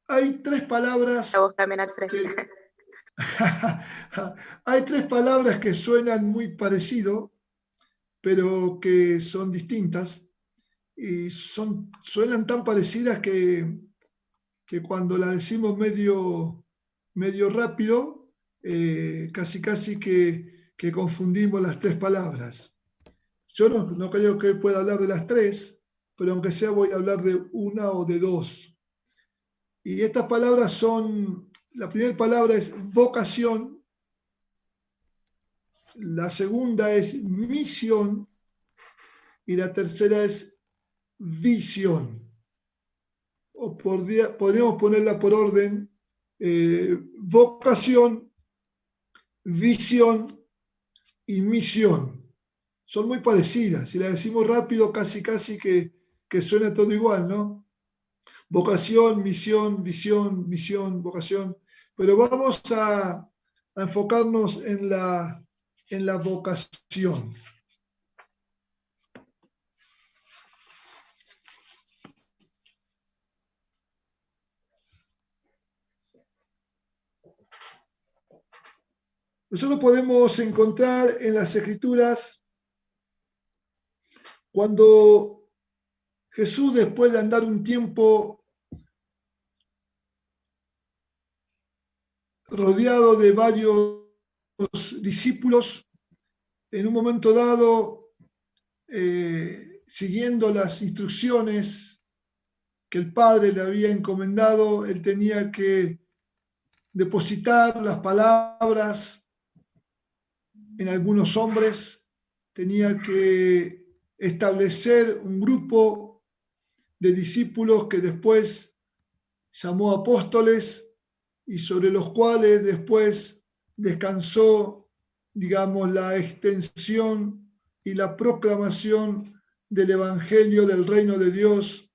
hay tres A palabras vos también, Alfred. que, hay tres palabras que suenan muy parecido, pero que son distintas y suenan tan parecidas que cuando las decimos medio rápido, casi que confundimos las tres palabras. Yo no creo que pueda hablar de las tres, pero aunque sea voy a hablar de una o de dos. Y estas palabras son, la primera palabra es vocación, la segunda es misión y la tercera es visión. O podríamos ponerla por orden, vocación, visión y misión. Son muy parecidas. Si la decimos rápido, casi que suena todo igual, ¿no? Vocación, misión, visión, misión, vocación. Pero vamos a enfocarnos en la vocación. Nosotros podemos encontrar en las Escrituras cuando Jesús, después de andar un tiempo rodeado de varios discípulos, en un momento dado, siguiendo las instrucciones que el Padre le había encomendado, él tenía que depositar las palabras en algunos hombres, tenía que establecer un grupo de discípulos que después llamó apóstoles y sobre los cuales después descansó, digamos, la extensión y la proclamación del Evangelio del Reino de Dios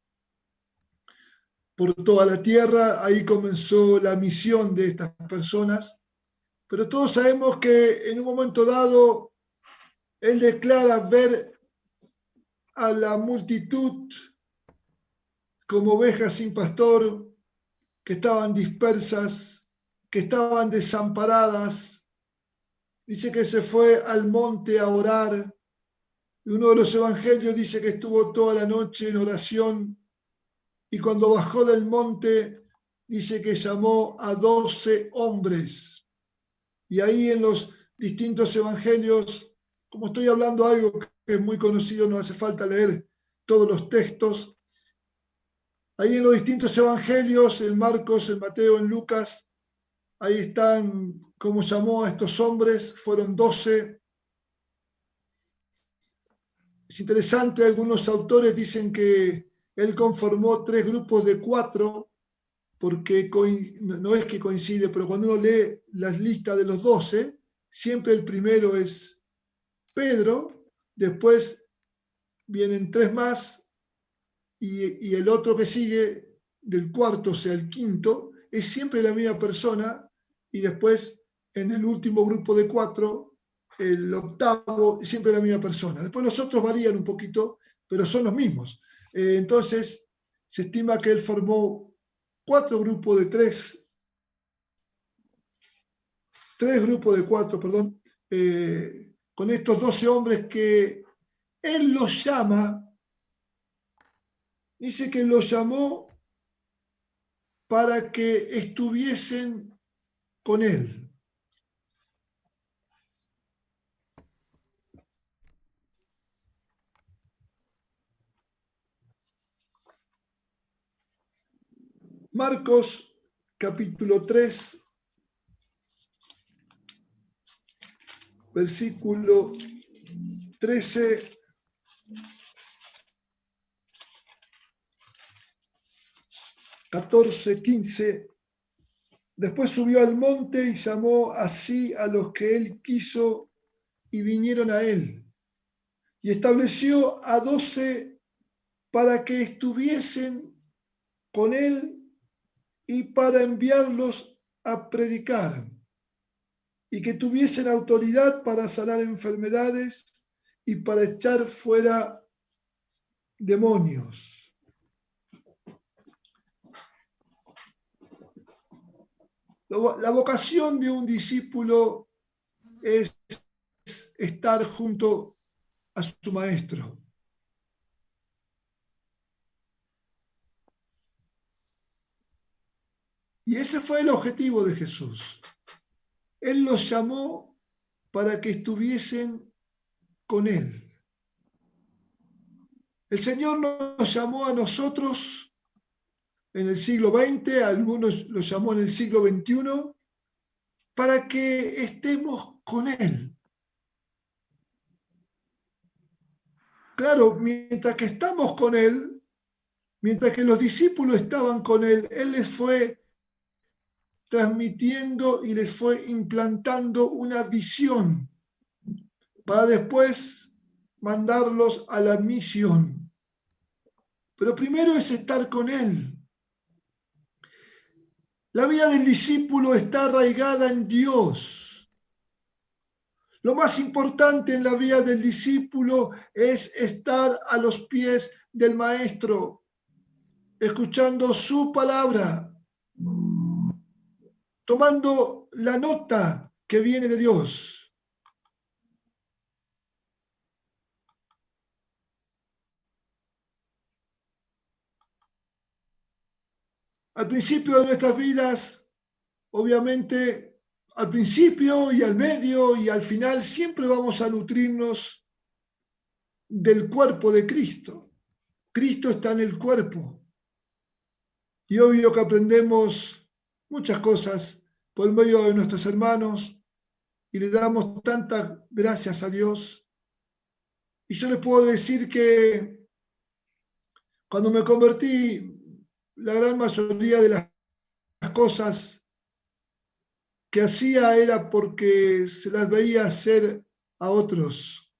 por toda la tierra. Ahí comenzó la misión de estas personas. Pero todos sabemos que en un momento dado él declara ver a la multitud como ovejas sin pastor, que estaban dispersas, que estaban desamparadas. Dice que se fue al monte a orar. Y uno de los evangelios dice que estuvo toda la noche en oración y cuando bajó del monte dice que llamó a 12 hombres. Y ahí en los distintos evangelios, como estoy hablando de algo que es muy conocido, no hace falta leer todos los textos. Ahí en los distintos evangelios, en Marcos, en Mateo, en Lucas, ahí están cómo llamó a estos hombres, fueron 12. Es interesante, algunos autores dicen que él conformó tres grupos de 4, porque no es que coincide, pero cuando uno lee las listas de los 12, siempre el primero es Pedro, después vienen 3 más, y el otro que sigue, del cuarto, o sea, el quinto, es siempre la misma persona, y después en el último grupo de 4, el octavo, siempre la misma persona. Después los otros varían un poquito, pero son los mismos. Entonces, se estima que él formó 4 grupos de 3, 3 grupos de 4, perdón, con estos 12 hombres que él los llama, dice que los llamó para que estuviesen con él. Marcos capítulo 3, versículo 13. (14, 15). Después subió al monte y llamó así a los que él quiso y vinieron a él. Y estableció a 12 para que estuviesen con él y para enviarlos a predicar y que tuviesen autoridad para sanar enfermedades y para echar fuera demonios. La vocación de un discípulo es estar junto a su maestro. Y ese fue el objetivo de Jesús. Él los llamó para que estuviesen con Él. El Señor nos llamó a nosotros en el siglo XX, algunos lo llamó en el siglo XXI, para que estemos con Él. Claro, mientras que estamos con Él, mientras que los discípulos estaban con Él, Él les fue transmitiendo y les fue implantando una visión para después mandarlos a la misión. Pero primero es estar con Él. La vida del discípulo está arraigada en Dios. Lo más importante en la vida del discípulo es estar a los pies del Maestro, escuchando su palabra, tomando la nota que viene de Dios. Al principio de nuestras vidas, obviamente, al principio y al medio y al final, siempre vamos a nutrirnos del cuerpo de Cristo. Cristo está en el cuerpo. Y obvio que aprendemos muchas cosas por medio de nuestros hermanos y le damos tantas gracias a Dios. Y yo les puedo decir que cuando me convertí, la gran mayoría de las cosas que hacía era porque se las veía hacer a otros.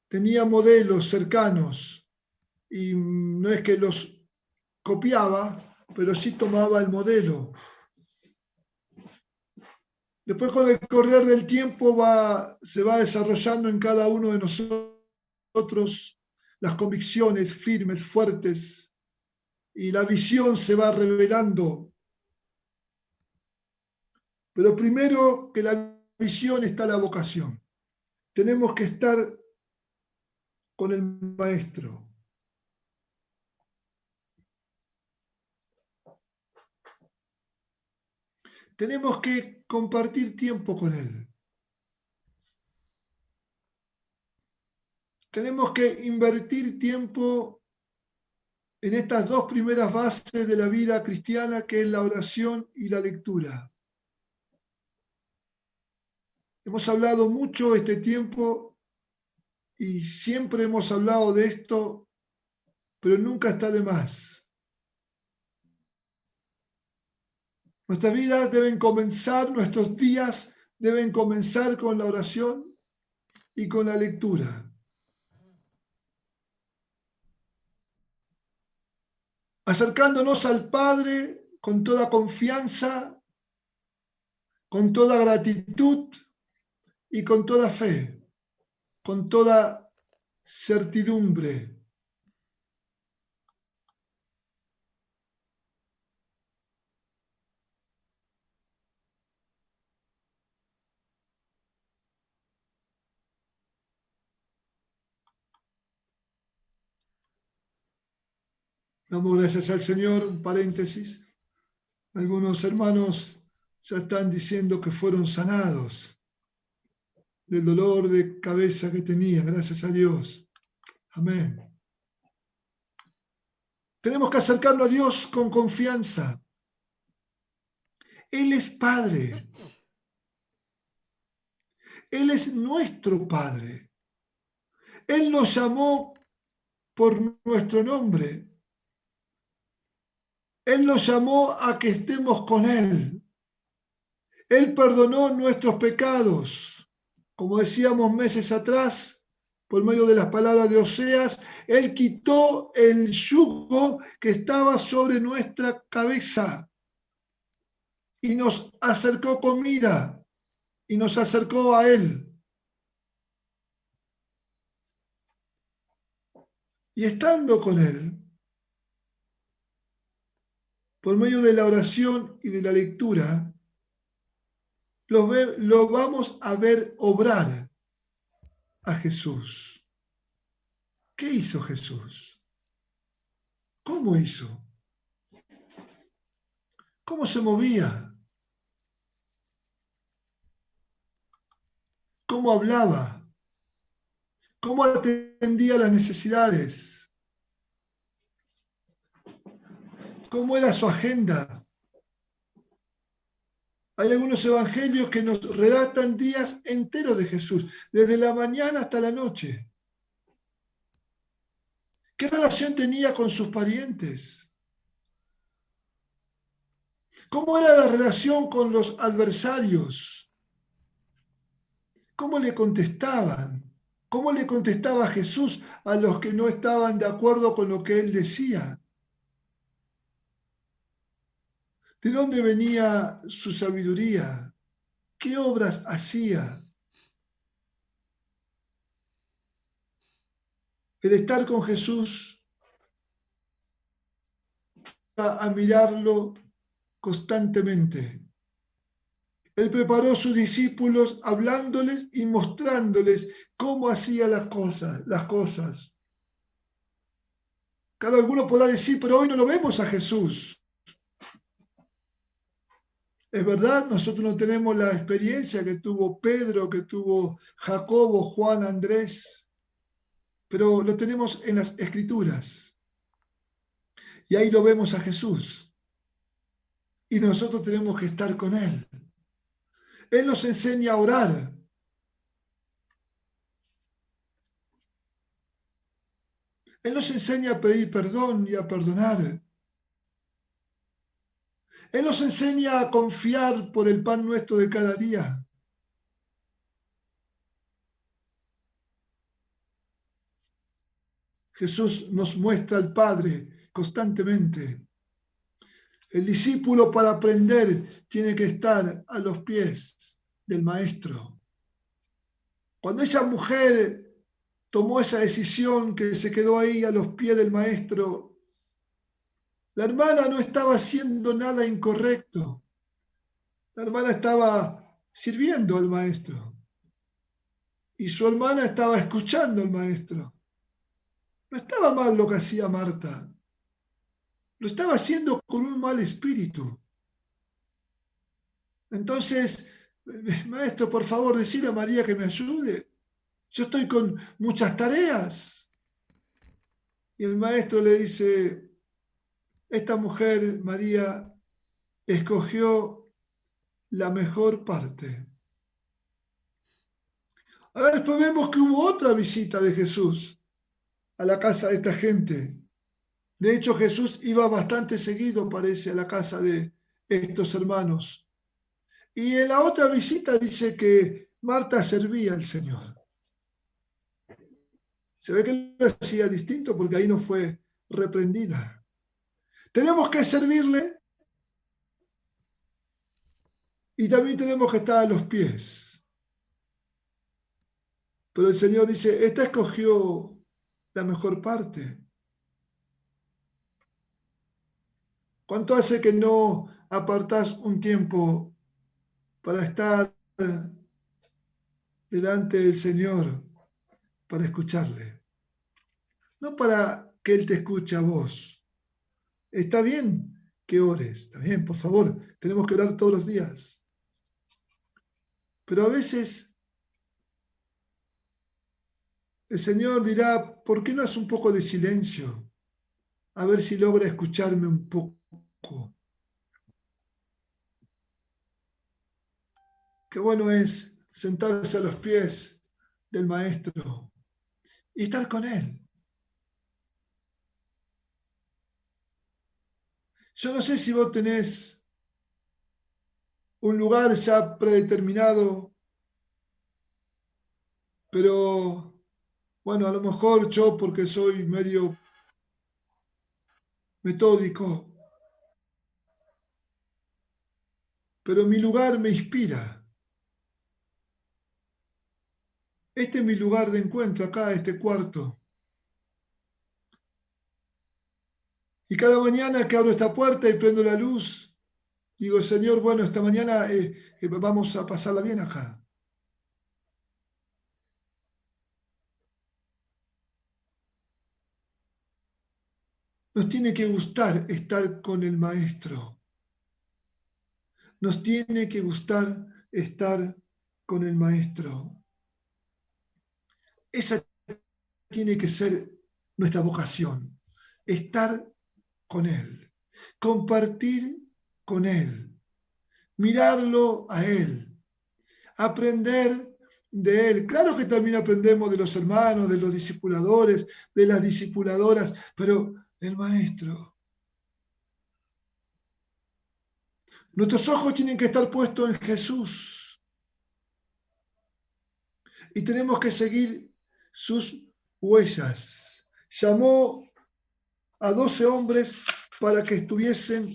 Tenía modelos cercanos y no es que los copiaba, pero sí tomaba el modelo. Después con el correr del tiempo se va desarrollando en cada uno de nosotros las convicciones firmes, fuertes, y la visión se va revelando. Pero primero que la visión está la vocación. Tenemos que estar con el Maestro. Tenemos que compartir tiempo con Él. Tenemos que invertir tiempo en estas dos primeras bases de la vida cristiana, que es la oración y la lectura. Hemos hablado mucho este tiempo y siempre hemos hablado de esto, pero nunca está de más. Nuestras vidas deben comenzar, nuestros días deben comenzar con la oración y con la lectura. Acercándonos al Padre con toda confianza, con toda gratitud y con toda fe, con toda certidumbre. Damos gracias al Señor, un paréntesis. Algunos hermanos ya están diciendo que fueron sanados del dolor de cabeza que tenían, gracias a Dios. Amén. Tenemos que acercarnos a Dios con confianza. Él es Padre. Él es nuestro Padre. Él nos llamó por nuestro nombre. Él nos llamó a que estemos con Él. Él perdonó nuestros pecados. Como decíamos meses atrás, por medio de las palabras de Oseas, Él quitó el yugo que estaba sobre nuestra cabeza y nos acercó comida y nos acercó a Él. Y estando con Él, por medio de la oración y de la lectura, lo vamos a ver obrar a Jesús. ¿Qué hizo Jesús? ¿Cómo hizo? ¿Cómo se movía? ¿Cómo hablaba? ¿Cómo atendía las necesidades? ¿Cómo era su agenda? Hay algunos evangelios que nos redactan días enteros de Jesús, desde la mañana hasta la noche. ¿Qué relación tenía con sus parientes? ¿Cómo era la relación con los adversarios? ¿Cómo le contestaban? ¿Cómo le contestaba Jesús a los que no estaban de acuerdo con lo que él decía? ¿De dónde venía su sabiduría? ¿Qué obras hacía? El estar con Jesús, a mirarlo constantemente. Él preparó a sus discípulos hablándoles y mostrándoles cómo hacía las cosas. Claro, alguno podrá decir, pero hoy no lo vemos a Jesús. Es verdad, nosotros no tenemos la experiencia que tuvo Pedro, que tuvo Jacobo, Juan, Andrés, pero lo tenemos en las Escrituras. Y ahí lo vemos a Jesús. Y nosotros tenemos que estar con Él. Él nos enseña a orar. Él nos enseña a pedir perdón y a perdonar. Él nos enseña a confiar por el pan nuestro de cada día. Jesús nos muestra al Padre constantemente. El discípulo para aprender tiene que estar a los pies del Maestro. Cuando esa mujer tomó esa decisión que se quedó ahí a los pies del Maestro, la hermana no estaba haciendo nada incorrecto. La hermana estaba sirviendo al Maestro. Y su hermana estaba escuchando al Maestro. No estaba mal lo que hacía Marta. Lo estaba haciendo con un mal espíritu. Entonces, Maestro, por favor, decile a María que me ayude. Yo estoy con muchas tareas. Y el Maestro le dice, esta mujer, María, escogió la mejor parte. Ahora después vemos que hubo otra visita de Jesús a la casa de esta gente. De hecho, Jesús iba bastante seguido, parece, a la casa de estos hermanos. Y en la otra visita dice que Marta servía al Señor. Se ve que lo hacía distinto porque ahí no fue reprendida. Tenemos que servirle y también tenemos que estar a los pies. Pero el Señor dice, esta escogió la mejor parte. ¿Cuánto hace que no apartás un tiempo para estar delante del Señor, para escucharle? No para que Él te escuche a vos. Está bien que ores, está bien, por favor, tenemos que orar todos los días. Pero a veces el Señor dirá, ¿por qué no haces un poco de silencio? A ver si logra escucharme un poco. Qué bueno es sentarse a los pies del Maestro y estar con Él. Yo no sé si vos tenés un lugar ya predeterminado, pero bueno, a lo mejor yo porque soy medio metódico, pero mi lugar me inspira. Este es mi lugar de encuentro, acá, este cuarto. Y cada mañana que abro esta puerta y prendo la luz, digo, Señor, bueno, esta mañana vamos a pasarla bien acá. Nos tiene que gustar estar con el Maestro. Nos tiene que gustar estar con el Maestro. Esa tiene que ser nuestra vocación. Estar con Él. Compartir con Él. Mirarlo a Él. Aprender de Él. Claro que también aprendemos de los hermanos, de los discipuladores, de las discipuladoras, pero el Maestro. Nuestros ojos tienen que estar puestos en Jesús y tenemos que seguir sus huellas. Llamó a 12 hombres para que estuviesen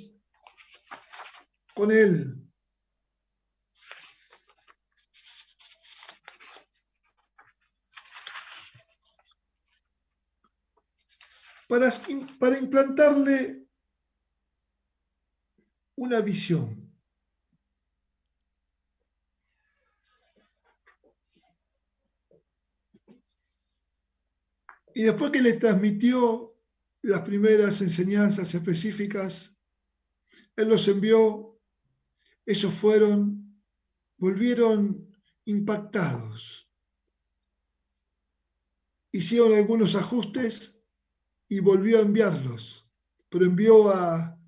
con él. Para implantarle una visión. Y después que le transmitió las primeras enseñanzas específicas, él los envió, ellos volvieron impactados. Hicieron algunos ajustes y volvió a enviarlos, pero envió a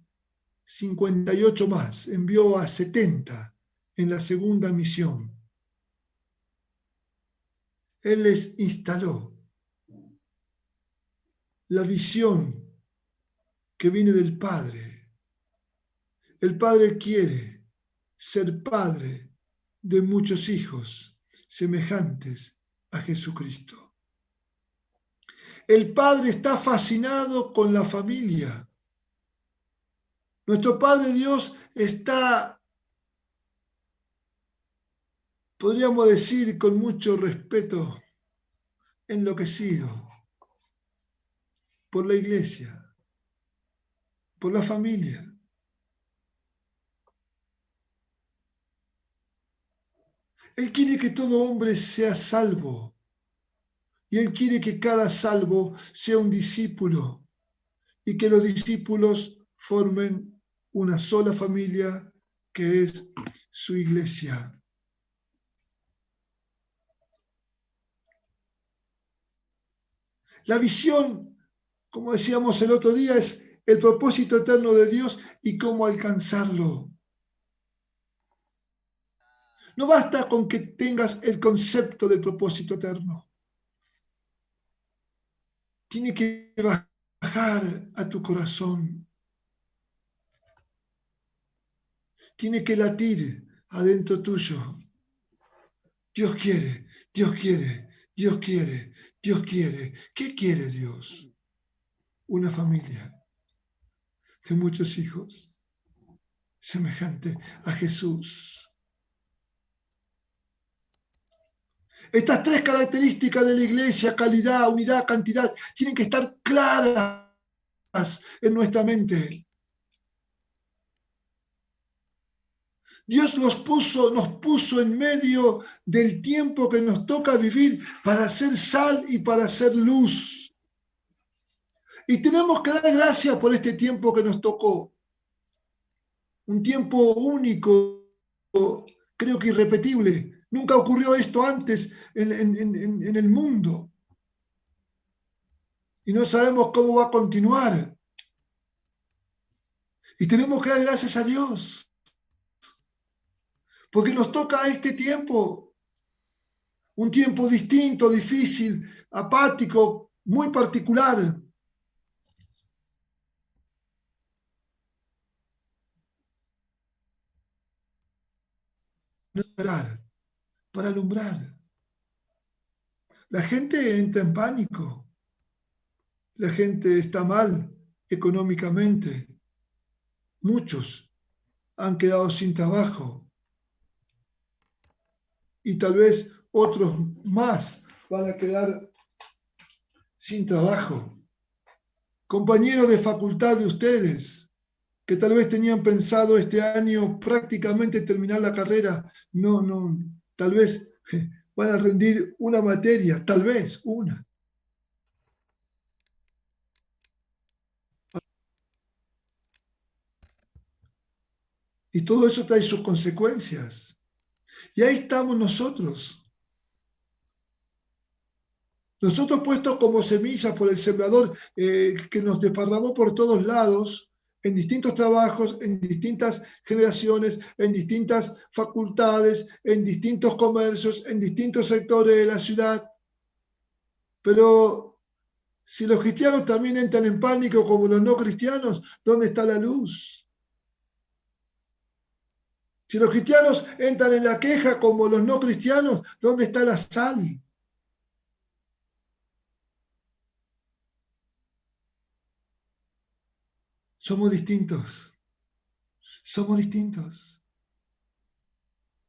58 más, envió a 70 en la segunda misión. Él les instaló la visión que viene del Padre. El Padre quiere ser padre de muchos hijos semejantes a Jesucristo. El Padre está fascinado con la familia. Nuestro Padre Dios está, podríamos decir con mucho respeto, enloquecido por la iglesia, por la familia. Él quiere que todo hombre sea salvo y Él quiere que cada salvo sea un discípulo y que los discípulos formen una sola familia que es su iglesia. La visión, como decíamos el otro día, es el propósito eterno de Dios y cómo alcanzarlo. No basta con que tengas el concepto del propósito eterno. Tiene que bajar a tu corazón. Tiene que latir adentro tuyo. Dios quiere, Dios quiere, Dios quiere, Dios quiere. ¿Qué quiere Dios? Una familia de muchos hijos, semejante a Jesús. Estas tres características de la iglesia, calidad, unidad, cantidad, tienen que estar claras en nuestra mente. Dios nos puso en medio del tiempo que nos toca vivir para ser sal y para ser luz. Y tenemos que dar gracias por este tiempo que nos tocó. Un tiempo único, creo que irrepetible. Nunca ocurrió esto antes en el mundo. Y no sabemos cómo va a continuar. Y tenemos que dar gracias a Dios. Porque nos toca este tiempo. Un tiempo distinto, difícil, apático, muy particular. No esperar, para alumbrar. La gente entra en pánico. La gente está mal económicamente. Muchos han quedado sin trabajo. Y tal vez otros más van a quedar sin trabajo. compañeros de facultad de ustedes, que tal vez tenían pensado este año prácticamente terminar la carrera, tal vez van a rendir una materia, tal vez una. Y todo eso trae sus consecuencias. Y ahí estamos nosotros. Nosotros puestos como semillas por el sembrador que nos desparramó por todos lados, en distintos trabajos, en distintas generaciones, en distintas facultades, en distintos comercios, en distintos sectores de la ciudad. Pero si los cristianos también entran en pánico como los no cristianos, ¿dónde está la luz? Si los cristianos entran en la queja como los no cristianos, ¿dónde está la sal? Somos distintos. Somos distintos.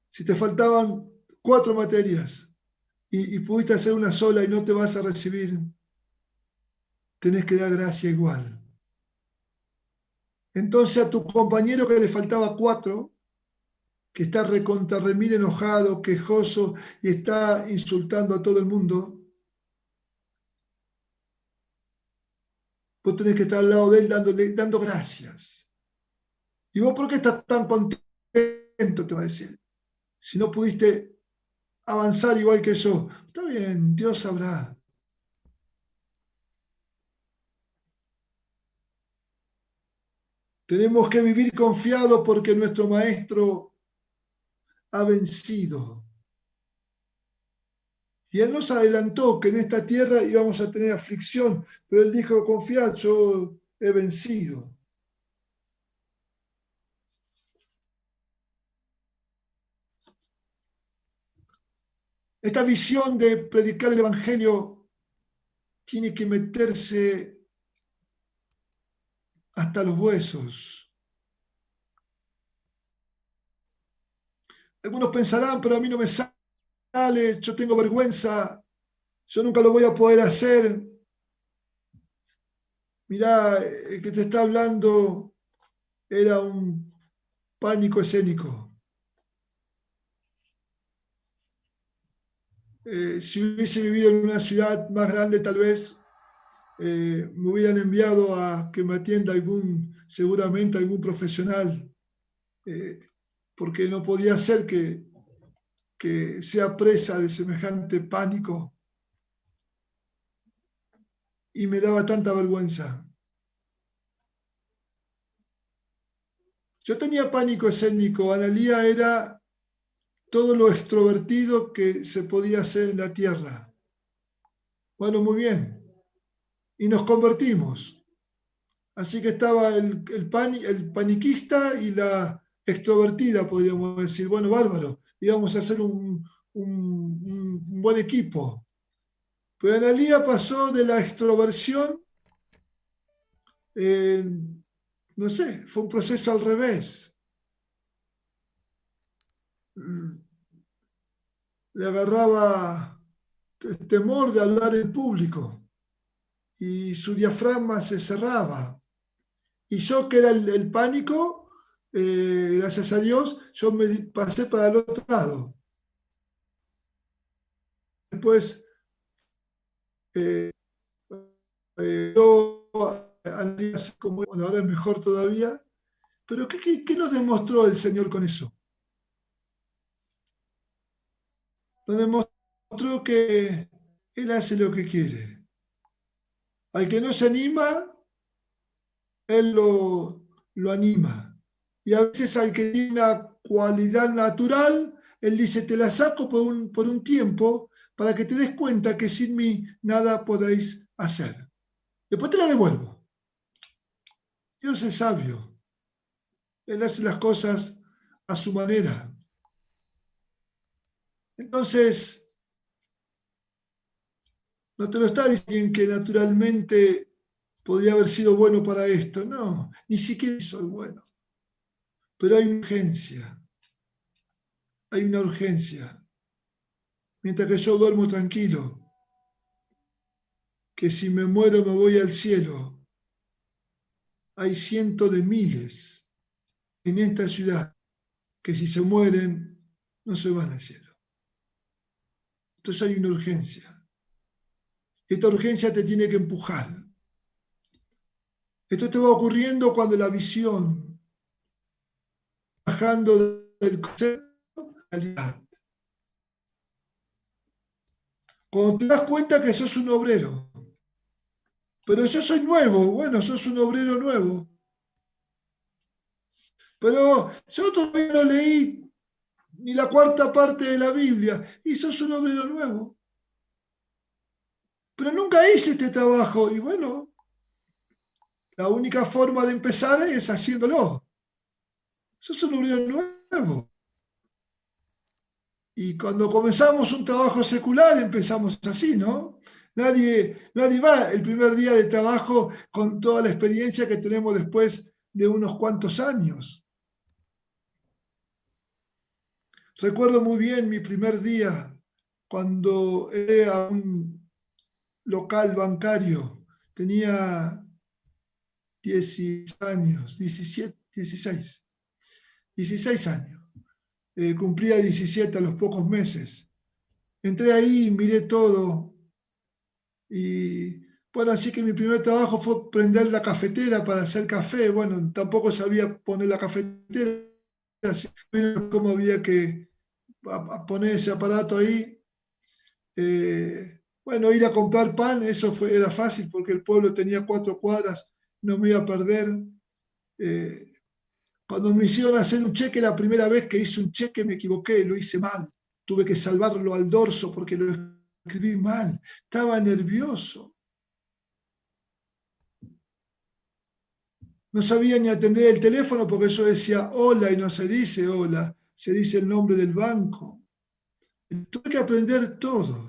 Si te faltaban 4 materias y pudiste hacer una sola y no te vas a recibir, tenés que dar gracia igual. Entonces a tu compañero que le faltaba 4, que está recontra remil enojado, quejoso y está insultando a todo el mundo, vos tenés que estar al lado de él dando gracias. ¿Y vos por qué estás tan contento? Te va a decir. Si no pudiste avanzar igual que yo, está bien, Dios sabrá. Tenemos que vivir confiados porque nuestro Maestro ha vencido. Y Él nos adelantó que en esta tierra íbamos a tener aflicción, pero Él dijo, confiad, yo he vencido. Esta visión de predicar el Evangelio tiene que meterse hasta los huesos. Algunos pensarán, pero a mí no me sale, yo tengo vergüenza, yo nunca lo voy a poder hacer. Mirá, el que te está hablando era un pánico escénico. Si hubiese vivido en una ciudad más grande, tal vez me hubieran enviado a que me atienda seguramente algún profesional, porque no podía ser que sea presa de semejante pánico y me daba tanta vergüenza. Yo tenía pánico escénico, Analía era todo lo extrovertido que se podía hacer en la tierra. Bueno, muy bien. Y nos convertimos. Así que estaba el paniquista y la extrovertida, podríamos decir. Bueno, bárbaro. Íbamos a hacer un buen equipo. Pero Analía pasó de la extroversión, no sé, fue un proceso al revés. Le agarraba temor de hablar en público y su diafragma se cerraba. Y yo, que era el pánico, gracias a Dios, yo me pasé para el otro lado. Después, yo, como bueno, ahora es mejor todavía, pero ¿qué nos demostró el Señor con eso? Nos demostró que Él hace lo que quiere. Al que no se anima, Él lo anima. Y a veces al que tiene una cualidad natural, Él dice, te la saco por un tiempo para que te des cuenta que sin mí nada podéis hacer. Después te la devuelvo. Dios es sabio. Él hace las cosas a su manera. Entonces, no te lo está diciendo que naturalmente podría haber sido bueno para esto. No, ni siquiera soy bueno. Pero hay urgencia. Hay una urgencia. Mientras que yo duermo tranquilo, que si me muero me voy al cielo, hay cientos de miles en esta ciudad que si se mueren no se van al cielo. Entonces hay una urgencia. Esta urgencia te tiene que empujar. Esto te va ocurriendo cuando la visión, bajando del concepto a la realidad. Cuando te das cuenta que sos un obrero, pero yo soy nuevo, bueno, sos un obrero nuevo. Pero yo todavía no leí ni la cuarta parte de la Biblia y sos un obrero nuevo. Pero nunca hice este trabajo y bueno, la única forma de empezar es haciéndolo. Sos un obrero nuevo. Y cuando comenzamos un trabajo secular empezamos así, ¿no? Nadie va el primer día de trabajo con toda la experiencia que tenemos después de unos cuantos años. Recuerdo muy bien mi primer día cuando era un local bancario. Tenía 16 años, 17, 16 años. Cumplía 17 a los pocos meses. Entré ahí, miré todo y bueno, así que mi primer trabajo fue prender la cafetera para hacer café. Bueno, tampoco sabía poner la cafetera, así que cómo había que poner ese aparato ahí. Bueno, ir a comprar pan, eso era fácil porque el pueblo tenía 4 cuadras, no me iba a perder. Eh, Cuando me hicieron hacer un cheque, la primera vez que hice un cheque me equivoqué, lo hice mal. Tuve que salvarlo al dorso porque lo escribí mal. Estaba nervioso. No sabía ni atender el teléfono porque yo decía hola y no se dice hola, se dice el nombre del banco. Tuve que aprender todo.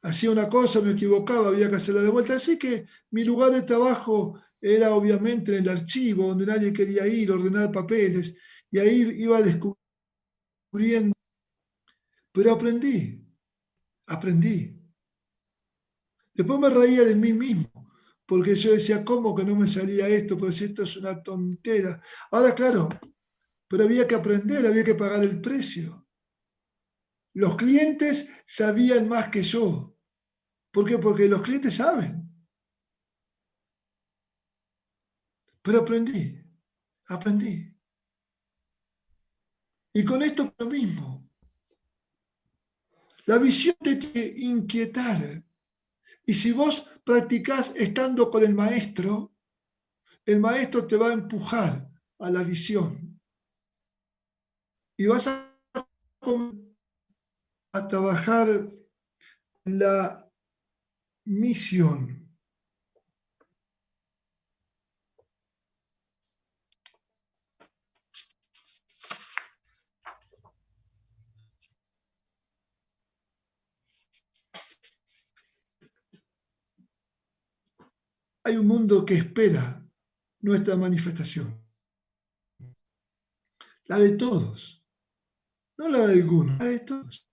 Hacía una cosa, me equivocaba, había que hacerla de vuelta. Así que mi lugar de trabajo era obviamente en el archivo, donde nadie quería ir, ordenar papeles. Y ahí iba descubriendo. Pero aprendí. Después me reía de mí mismo, porque yo decía, ¿cómo que no me salía esto? Pero si esto es una tontera. Ahora, claro, pero había que aprender, había que pagar el precio. Los clientes sabían más que yo. ¿Por qué? Porque los clientes saben. Pero aprendí. Y con esto lo mismo. La visión te tiene que inquietar. Y si vos practicás estando con el maestro te va a empujar a la visión. Y vas a trabajar la misión. Hay un mundo que espera nuestra manifestación. La de todos. No la de algunos, la de todos.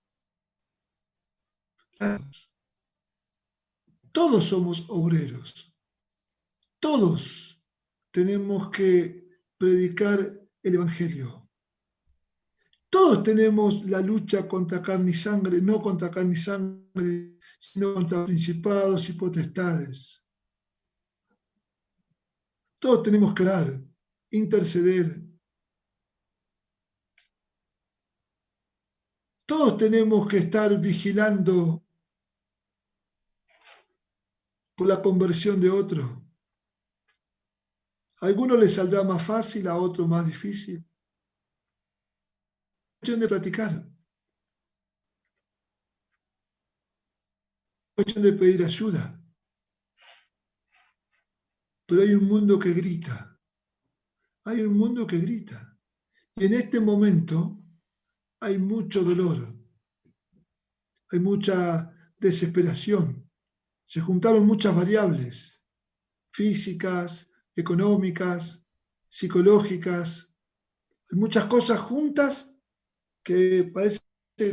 Todos somos obreros. Todos tenemos que predicar el Evangelio. Todos tenemos la lucha contra carne y sangre, no contra carne y sangre, sino contra principados y potestades. Todos tenemos que orar, interceder. Todos tenemos que estar vigilando por la conversión de otro. A algunos les saldrá más fácil, a otros más difícil. Es cuestión de practicar. Es cuestión de pedir ayuda. Pero hay un mundo que grita. Hay un mundo que grita. Y en este momento hay mucho dolor. Hay mucha desesperación. Se juntaron muchas variables físicas, económicas, psicológicas. Hay muchas cosas juntas que parece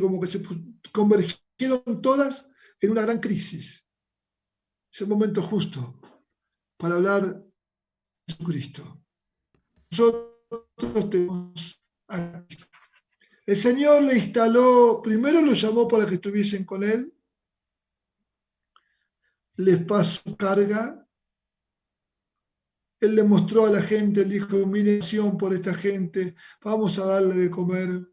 como que se convergieron todas en una gran crisis. Es el momento justo para hablar de Jesucristo. Nosotros tenemos a Cristo. El Señor le instaló, primero lo llamó para que estuviesen con Él, les pasó carga, Él le mostró a la gente, Él dijo, miren por esta gente, vamos a darle de comer.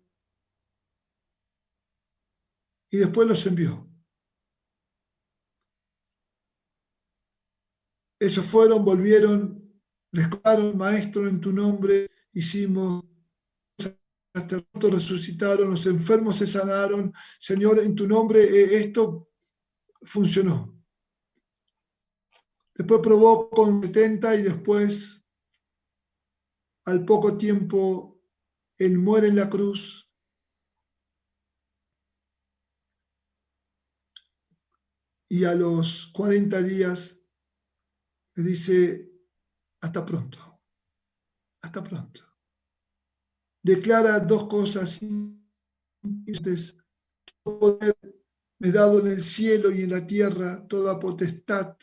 Y después los envió. Ellos fueron, volvieron, les contaron, maestro, en tu nombre hicimos, hasta el muertos resucitaron, los enfermos se sanaron, Señor, en tu nombre esto funcionó. Después probó con 70 y después, al poco tiempo, Él muere en la cruz. Y a los 40 días le dice, hasta pronto, hasta pronto. Declara dos cosas importantes. Poder me he dado en el cielo y en la tierra toda potestad.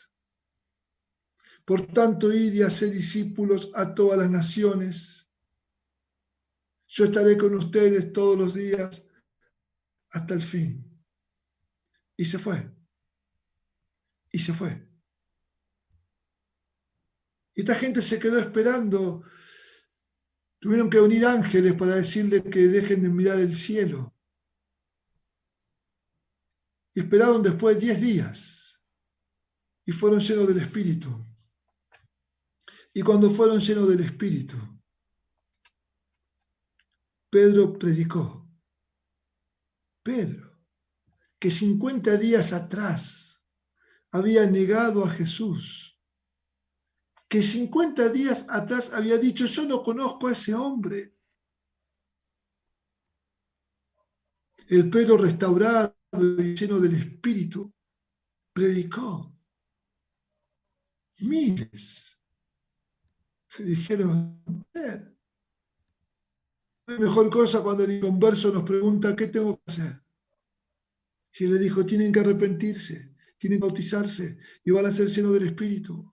Por tanto, id y haced discípulos a todas las naciones. Yo estaré con ustedes todos los días hasta el fin. Y se fue. Y se fue. Y esta gente se quedó esperando. Tuvieron que venir ángeles para decirle que dejen de mirar el cielo. Y esperaron después 10 días. Y fueron llenos del Espíritu. Y cuando fueron llenos del Espíritu, Pedro predicó. Pedro, que 50 días atrás había negado a Jesús, que 50 días atrás había dicho, yo no conozco a ese hombre. El Pedro restaurado y lleno del Espíritu predicó. Miles se dijeron, no hay mejor cosa cuando el inconverso nos pregunta, ¿qué tengo que hacer? Y él le dijo, tienen que arrepentirse, tienen que bautizarse y van a ser llenos del Espíritu.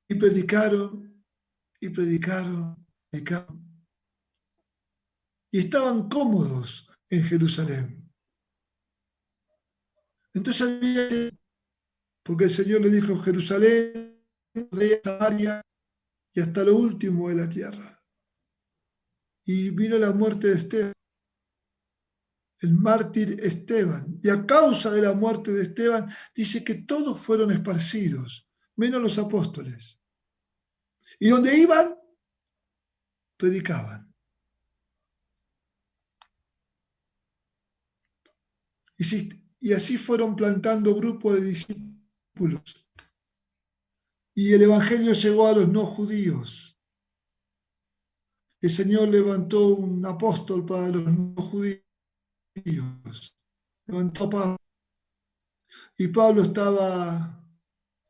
Y predicaron, y predicaron, predicaron. Y estaban cómodos en Jerusalén. Entonces había, porque el Señor le dijo, Jerusalén, de Samaria y hasta lo último de la tierra. Y vino la muerte de Esteban, el mártir Esteban. Y a causa de la muerte de Esteban, dice que todos fueron esparcidos, menos los apóstoles. Y donde iban, predicaban. Y así fueron plantando grupos de discípulos. Y el Evangelio llegó a los no judíos. El Señor levantó un apóstol para los no judíos. Levantó a Pablo. Y Pablo estaba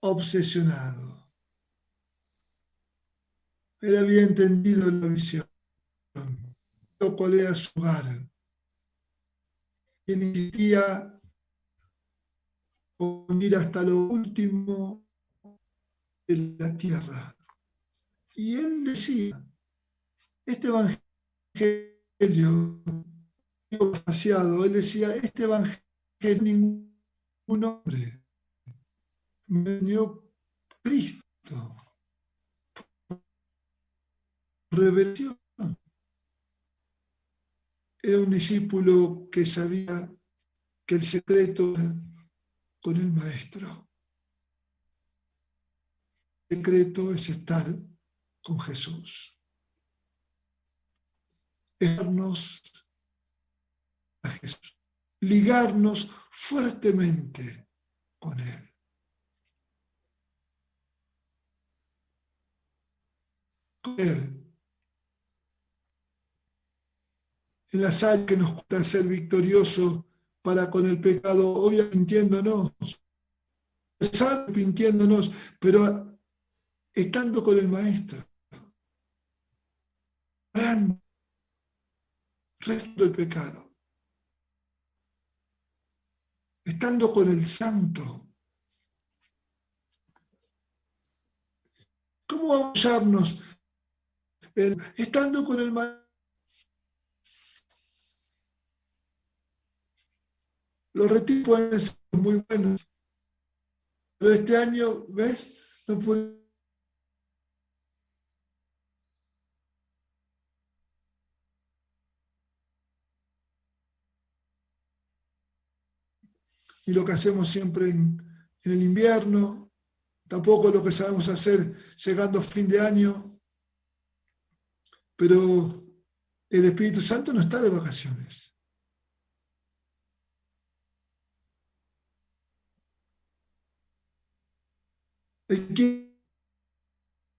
obsesionado. Él había entendido la visión, cuál era su hogar. Él insistía con ir hasta lo último de la tierra. Y él decía, este evangelio, demasiado, él decía, este evangelio ningún hombre me enseñó Cristo, revelación. Era un discípulo que sabía que el secreto era con el maestro. El secreto es estar con Jesús. Ligarnos a Jesús. Ligarnos fuertemente con Él. Con Él. En la sal que nos cuesta ser victoriosos para con el pecado, obviamente mintiéndonos, mintiéndonos, pero estando con el Maestro, gran resto del pecado. estando con el santo. ¿Cómo vamos a usarnos? Estando con el maestro. Los retiros pueden ser muy buenos, pero este año, ¿ves? No pude. Y lo que hacemos siempre en el invierno, tampoco lo que sabemos hacer llegando a fin de año, pero el Espíritu Santo no está de vacaciones. Él quiere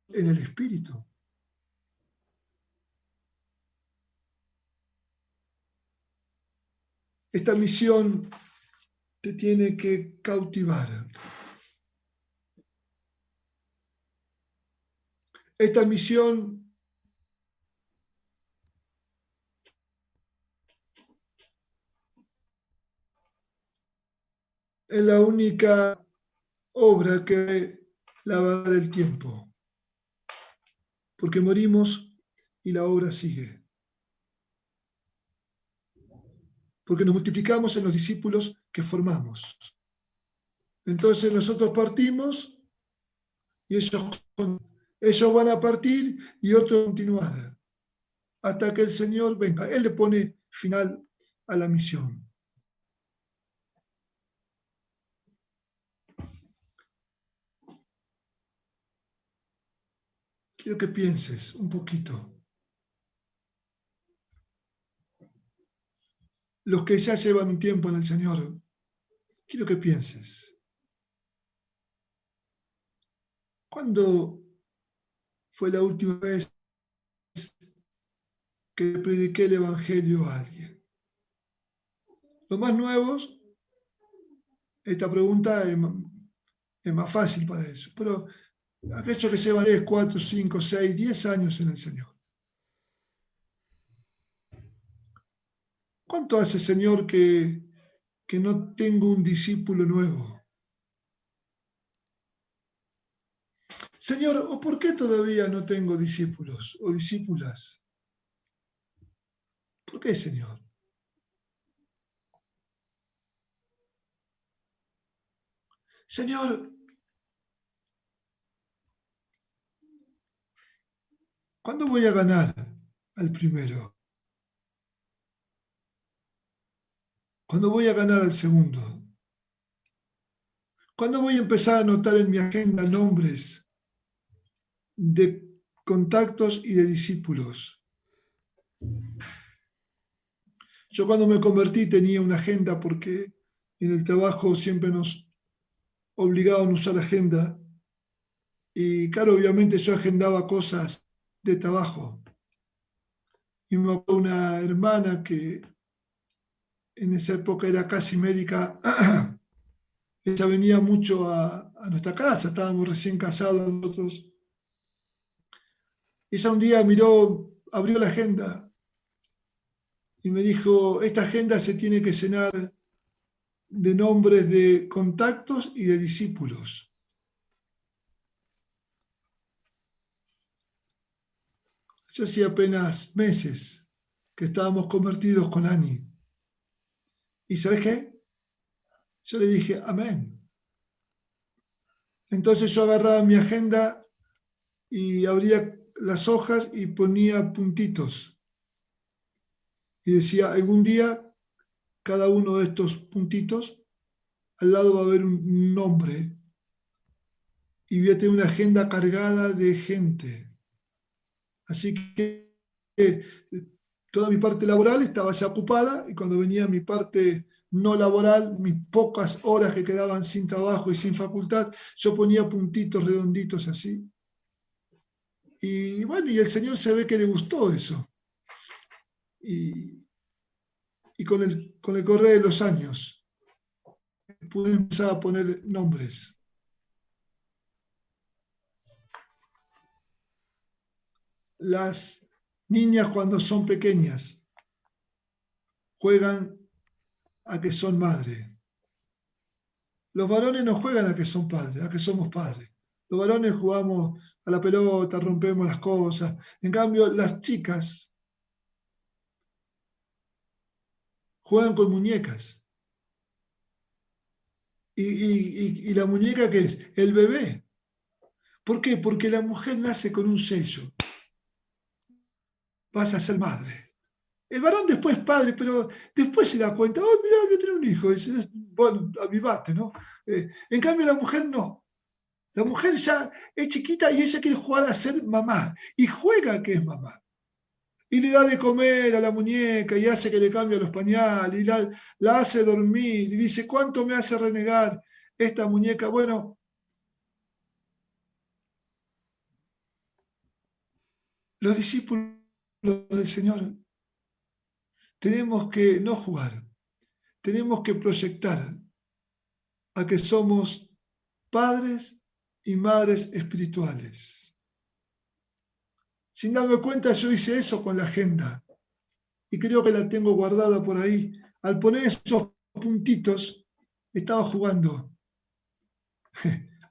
en el Espíritu. Esta misión te tiene que cautivar. Esta misión es la única obra que la verdad del tiempo, porque morimos y la obra sigue. Porque nos multiplicamos en los discípulos que formamos. Entonces nosotros partimos y ellos van a partir y otros continuar hasta que el Señor venga. Él le pone final a la misión. Quiero que pienses un poquito. Los que ya llevan un tiempo en el Señor, quiero que pienses. ¿Cuándo fue la última vez que prediqué el Evangelio a alguien? Los más nuevos, esta pregunta es más fácil para eso, pero aquellos que llevan 3, 4, 5, 6, 10 años en el Señor. ¿Cuánto hace, Señor, que no tengo un discípulo nuevo? Señor, ¿o por qué todavía no tengo discípulos o discípulas? ¿Por qué, Señor? Señor, ¿cuándo voy a ganar al primero? ¿Cuándo voy a ganar al segundo? ¿Cuándo voy a empezar a anotar en mi agenda nombres de contactos y de discípulos? Yo cuando me convertí tenía una agenda porque en el trabajo siempre nos obligaban a usar agenda. Y claro, obviamente yo agendaba cosas de trabajo. Y me acuerdo una hermana que en esa época era casi médica, ella venía mucho a nuestra casa, estábamos recién casados nosotros. Ella un día miró, abrió la agenda y me dijo, esta agenda se tiene que llenar de nombres de contactos y de discípulos. Yo hacía apenas meses que estábamos convertidos con Ani. ¿Y sabes qué? Yo le dije, amén. Entonces yo agarraba mi agenda y abría las hojas y ponía puntitos. Y decía, algún día, cada uno de estos puntitos, al lado va a haber un nombre. Y voy a tener una agenda cargada de gente. Así que toda mi parte laboral estaba ya ocupada y cuando venía mi parte no laboral, mis pocas horas que quedaban sin trabajo y sin facultad, yo ponía puntitos redonditos así. Y bueno, y el Señor se ve que le gustó eso. Y con el correr de los años pude empezar a poner nombres. Las niñas cuando son pequeñas juegan a que son madre. Los varones no juegan a que son padres, a que somos padres. Los varones jugamos a la pelota, rompemos las cosas. En cambio, las chicas juegan con muñecas. ¿Y la muñeca qué es? El bebé. ¿Por qué? Porque la mujer nace con un sello. Vas a ser madre. El varón después es padre, pero después se da cuenta, oh, mira, voy a tener un hijo. Dice, bueno, avivate, ¿no? En cambio, la mujer no. La mujer ya es chiquita y ella quiere jugar a ser mamá. Y juega que es mamá. Y le da de comer a la muñeca y hace que le cambie los pañales y la hace dormir. Y dice, ¿cuánto me hace renegar esta muñeca? Bueno, los discípulos del Señor tenemos que no jugar, tenemos que proyectar a que somos padres y madres espirituales. Sin darme cuenta, yo hice eso con la agenda y creo que la tengo guardada por ahí. Al poner esos puntitos, estaba jugando.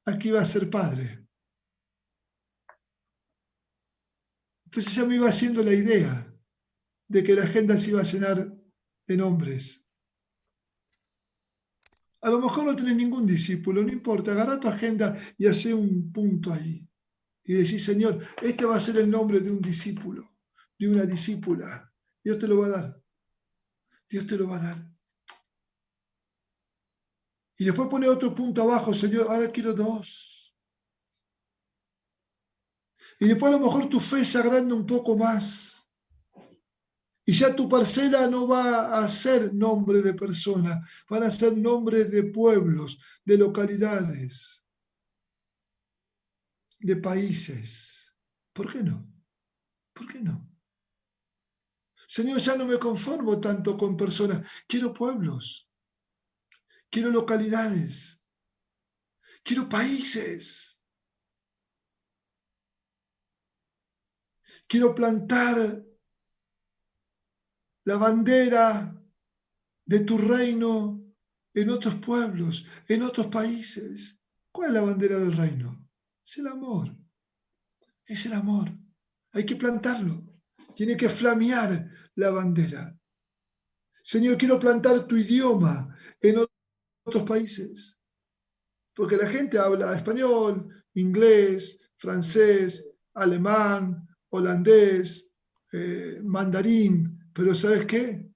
Aquí iba a ser padre. Entonces ya me iba haciendo la idea de que la agenda se iba a llenar de nombres. A lo mejor no tenés ningún discípulo, no importa, agarra tu agenda y hace un punto ahí. Y decís, Señor, este va a ser el nombre de un discípulo, de una discípula. Dios te lo va a dar. Dios te lo va a dar. Y después pone otro punto abajo, Señor, ahora quiero dos. Y después a lo mejor tu fe se agranda un poco más. Y ya tu parcela no va a ser nombre de persona, van a ser nombres de pueblos, de localidades, de países. ¿Por qué no? ¿Por qué no? Señor, ya no me conformo tanto con personas, quiero pueblos, quiero localidades, quiero países, quiero plantar la bandera de tu reino en otros pueblos, en otros países. ¿Cuál es la bandera del reino? Es el amor, es el amor. Hay que plantarlo, tiene que flamear la bandera. Señor, quiero plantar tu idioma en otros países, porque la gente habla español, inglés, francés, alemán, holandés, mandarín, pero ¿sabes qué?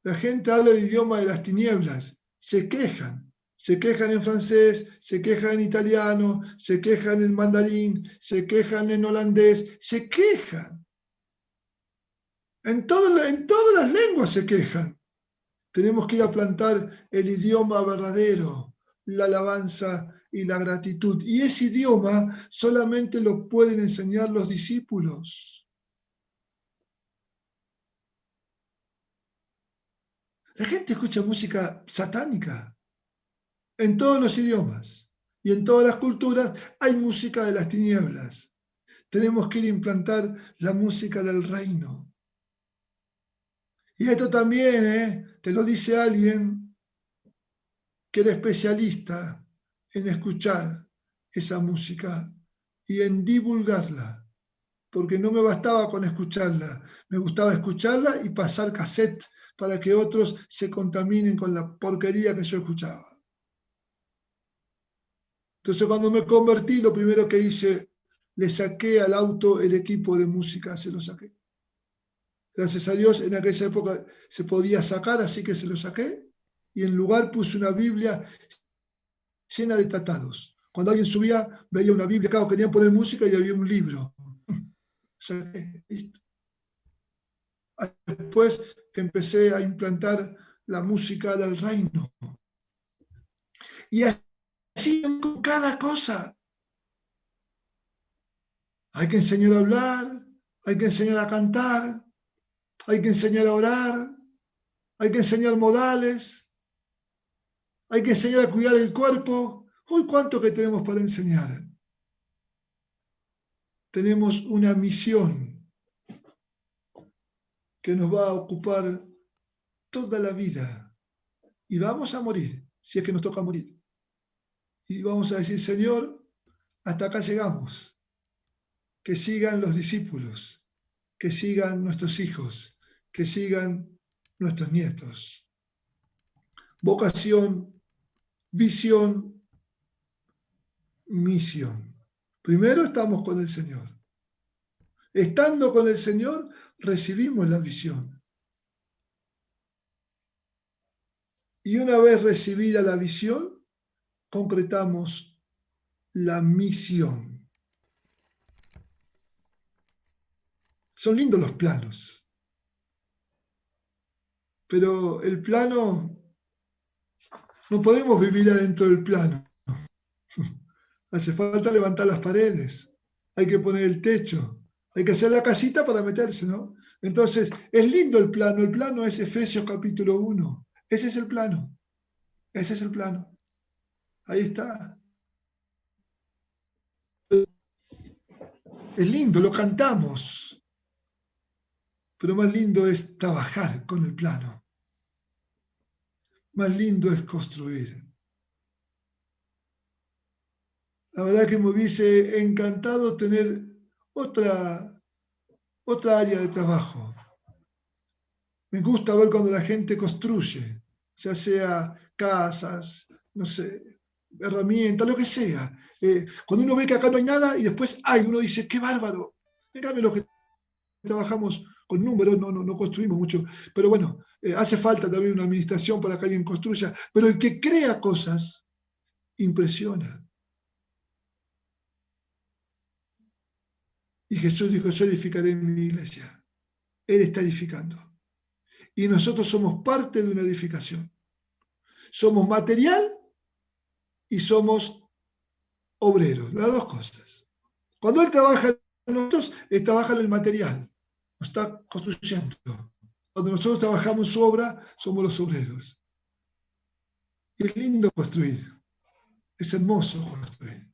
La gente habla el idioma de las tinieblas, se quejan en francés, se quejan en italiano, se quejan en mandarín, se quejan en holandés, se quejan. En todas las lenguas se quejan. Tenemos que ir a plantar el idioma verdadero, la alabanza y la gratitud. Y ese idioma solamente lo pueden enseñar los discípulos. La gente escucha música satánica en todos los idiomas y en todas las culturas hay música de las tinieblas. Tenemos que ir a implantar la música del reino. Y esto también, te lo dice alguien que era especialista en escuchar esa música y en divulgarla, porque no me bastaba con escucharla, me gustaba escucharla y pasar cassette para que otros se contaminen con la porquería que yo escuchaba. Entonces cuando me convertí, lo primero que hice, le saqué al auto el equipo de música, se lo saqué. Gracias a Dios, en aquella época se podía sacar, así que se lo saqué, y en lugar puse una Biblia llena de tratados. Cuando alguien subía, veía una Biblia, claro, querían poner música y había un libro. Saqué, listo. Después empecé a implantar la música del reino. Y así con cada cosa. Hay que enseñar a hablar, hay que enseñar a cantar, hay que enseñar a orar, hay que enseñar modales, hay que enseñar a cuidar el cuerpo. Uy, cuánto que tenemos para enseñar. Tenemos una misión que nos va a ocupar toda la vida y vamos a morir, si es que nos toca morir. y vamos a decir, Señor, hasta acá llegamos. Que sigan los discípulos, que sigan nuestros hijos, que sigan nuestros nietos. Vocación, visión, misión. Primero estamos con el Señor. Estando con el Señor, recibimos la visión. Y una vez recibida la visión, concretamos la misión. Son lindos los planos, pero el plano, no podemos vivir adentro del plano. Hace falta levantar las paredes, hay que poner el techo, hay que hacer la casita para meterse, ¿no? Entonces, es lindo el plano es Efesios capítulo 1, ese es el plano, ese es el plano, ahí está. Es lindo, lo cantamos, pero más lindo es trabajar con el plano, más lindo es construir. La verdad que me hubiese encantado tener otra área de trabajo. Me gusta ver cuando la gente construye, ya sea casas, no sé, herramientas, lo que sea. Cuando uno ve que acá no hay nada y después hay, uno dice, qué bárbaro. En cambio, los que trabajamos con números no construimos mucho. Pero bueno, hace falta también una administración para que alguien construya. Pero el que crea cosas impresiona. Y Jesús dijo, yo edificaré mi iglesia. Él está edificando. Y nosotros somos parte de una edificación. Somos material y somos obreros, las dos cosas. Cuando Él trabaja en nosotros, Él trabaja en el material, nos está construyendo. Cuando nosotros trabajamos su obra, somos los obreros. Y es lindo construir, es hermoso construir,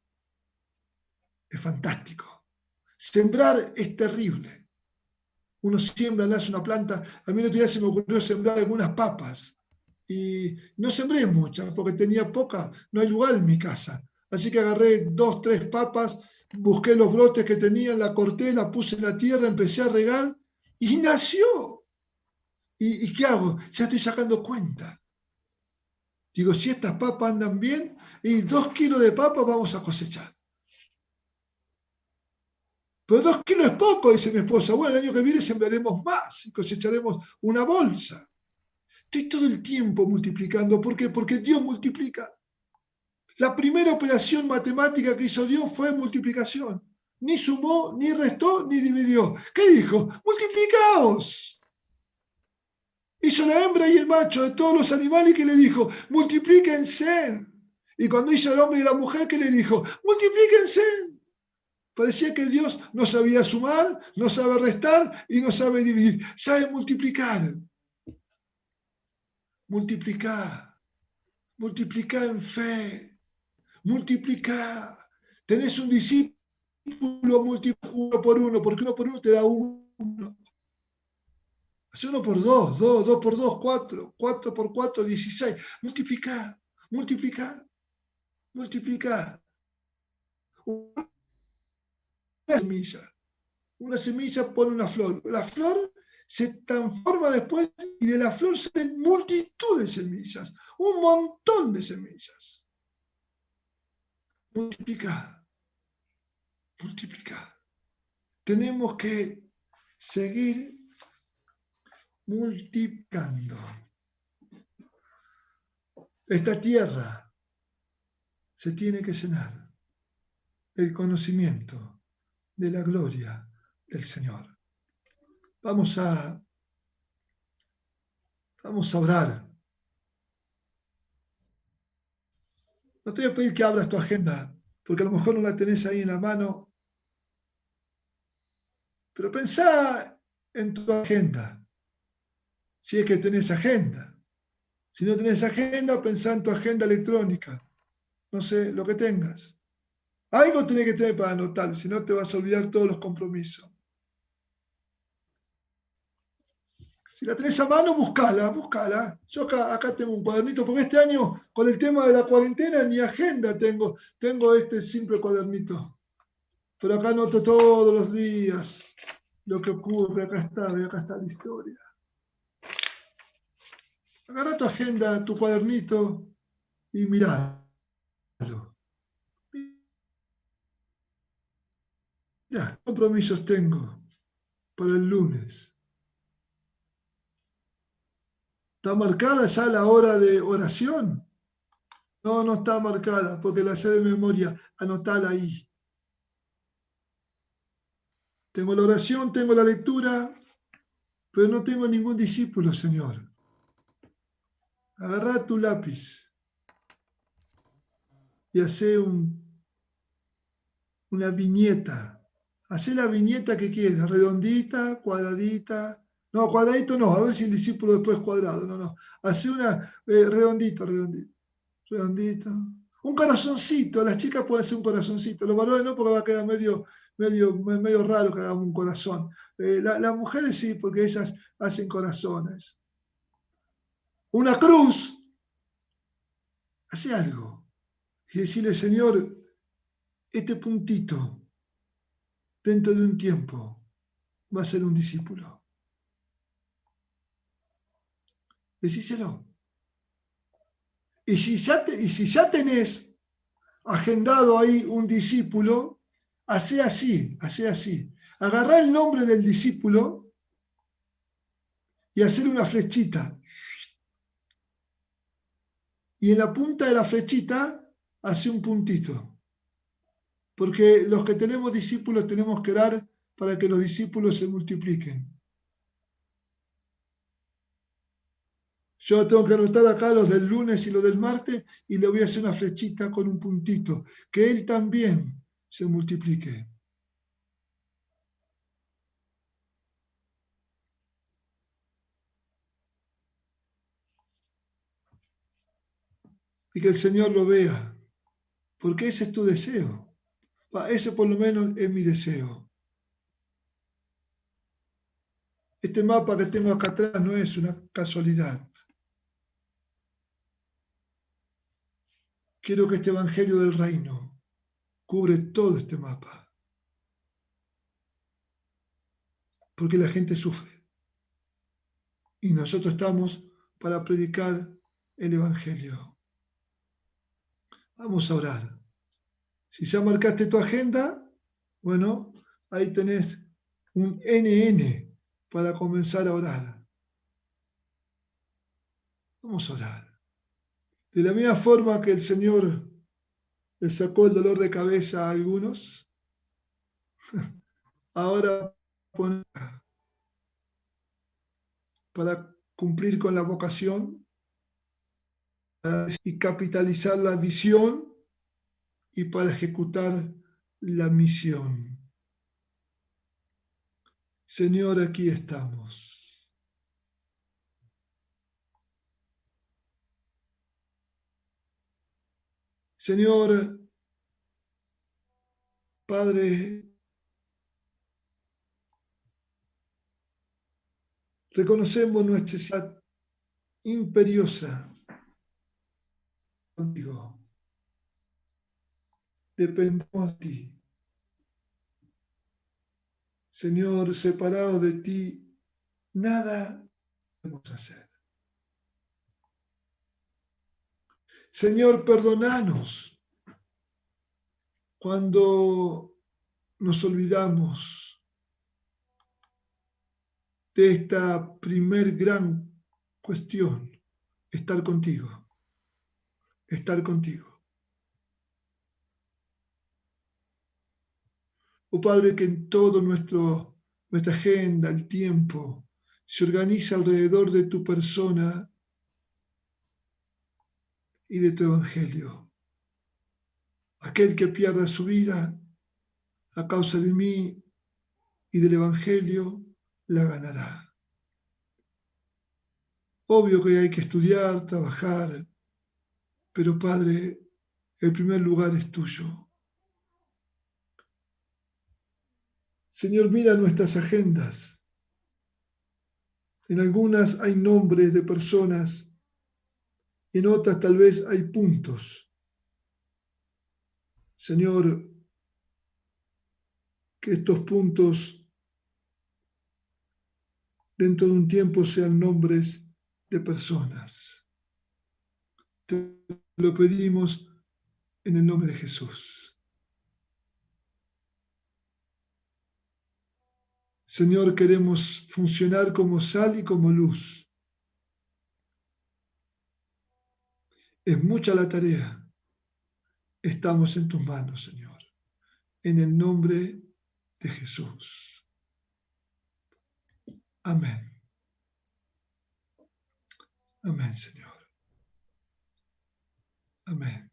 es fantástico. Sembrar es terrible. Uno siembra, nace una planta. A mí el otro día se me ocurrió sembrar algunas papas. Y no sembré muchas porque tenía poca, no hay lugar en mi casa. Así que agarré 2, 3 papas, busqué los brotes que tenían, la corté, la puse en la tierra, empecé a regar y nació. ¿Y qué hago? Ya estoy sacando cuenta. Digo, si estas papas andan bien, y 2 kilos de papas vamos a cosechar. Pero 2 kilos es poco, dice mi esposa. Bueno, el año que viene sembraremos más y cosecharemos una bolsa. Estoy todo el tiempo multiplicando. ¿Por qué? Porque Dios multiplica. La primera operación matemática que hizo Dios fue multiplicación. Ni sumó, ni restó, ni dividió. ¿Qué dijo? Multiplicaos. Hizo la hembra y el macho de todos los animales que le dijo, multiplíquense. Y cuando hizo el hombre y la mujer, ¿qué le dijo? Multiplíquense. Parecía que Dios no sabía sumar, no sabe restar y no sabe dividir. Sabe multiplicar. Multiplicar. Multiplicar en fe. Multiplicar. Tenés un discípulo, multiplica 1 por 1, porque 1 por 1 te da 1. Hace 1 por 2, 2, 2 por 2, 4, 4 por 4, 16. Multiplicar, multiplicar, multiplicar. Una semilla pone una flor. La flor se transforma después y de la flor salen multitud de semillas, un montón de semillas. Multiplicar, multiplicar. Tenemos que seguir multiplicando. Esta tierra se tiene que llenar del conocimiento de la gloria del Señor. Vamos a orar. No te voy a pedir que abras tu agenda, porque a lo mejor no la tenés ahí en la mano, pero pensá en tu agenda, si es que tenés agenda. Si no tenés agenda, pensá en tu agenda electrónica. No sé, lo que tengas. Algo tenés que tener para anotar, si no te vas a olvidar todos los compromisos. Si la tenés a mano, buscala. Yo acá tengo un cuadernito, porque este año, con el tema de la cuarentena, ni agenda tengo este simple cuadernito. Pero acá anoto todos los días lo que ocurre, acá está la historia. Agarra tu agenda, tu cuadernito y miralo. Mirá, ¿qué compromisos tengo para el lunes? ¿Está marcada ya la hora de oración? No, no está marcada, porque la sé de memoria. Anotala ahí. Tengo la oración, tengo la lectura, pero no tengo ningún discípulo, Señor. Agarrá tu lápiz y hacé una viñeta. Hacé la viñeta que quieras, redondita, cuadradita. No, cuadradito no, a ver si el discípulo después es cuadrado. No. Hacé una redondito. Un corazoncito, las chicas pueden hacer un corazoncito, los varones no, porque va a quedar medio raro que hagamos un corazón. Las mujeres sí, porque ellas hacen corazones. Una cruz, hace algo. Y decirle, Señor, este puntito, dentro de un tiempo, va a ser un discípulo. Decíselo. Y si ya tenés agendado ahí un discípulo, hace así. Agarrá el nombre del discípulo y hacer una flechita. Y en la punta de la flechita hace un puntito. Porque los que tenemos discípulos tenemos que orar para que los discípulos se multipliquen. Yo tengo que anotar acá los del lunes y los del martes y le voy a hacer una flechita con un puntito. Que él también se multiplique. Y que el Señor lo vea. Porque ese es tu deseo. Ese por lo menos es mi deseo. Este mapa que tengo acá atrás no es una casualidad. Quiero que este Evangelio del Reino cubre todo este mapa. Porque la gente sufre. Y nosotros estamos para predicar el Evangelio. Vamos a orar. Si ya marcaste tu agenda, bueno, ahí tenés un NN para comenzar a orar. Vamos a orar. De la misma forma que el Señor le sacó el dolor de cabeza a algunos, ahora para cumplir con la vocación y capitalizar la visión y para ejecutar la misión. Señor, aquí estamos. Señor, Padre, reconocemos nuestra necesidad imperiosa contigo. Dependemos de ti. Señor, separados de ti, nada podemos hacer. Señor, perdonanos cuando nos olvidamos de esta primer gran cuestión, estar contigo. Oh Padre, que en todo nuestra agenda, el tiempo, se organiza alrededor de tu persona y de tu evangelio. Aquel que pierda su vida a causa de mí y del evangelio, la ganará. Obvio que hay que estudiar, trabajar, pero Padre, el primer lugar es tuyo. Señor, mira nuestras agendas. En algunas hay nombres de personas y en otras tal vez hay puntos. Señor, que estos puntos dentro de un tiempo sean nombres de personas. Te lo pedimos en el nombre de Jesús. Señor, queremos funcionar como sal y como luz. Es mucha la tarea. Estamos en tus manos, Señor. En el nombre de Jesús. Amén. Amén, Señor. Amén.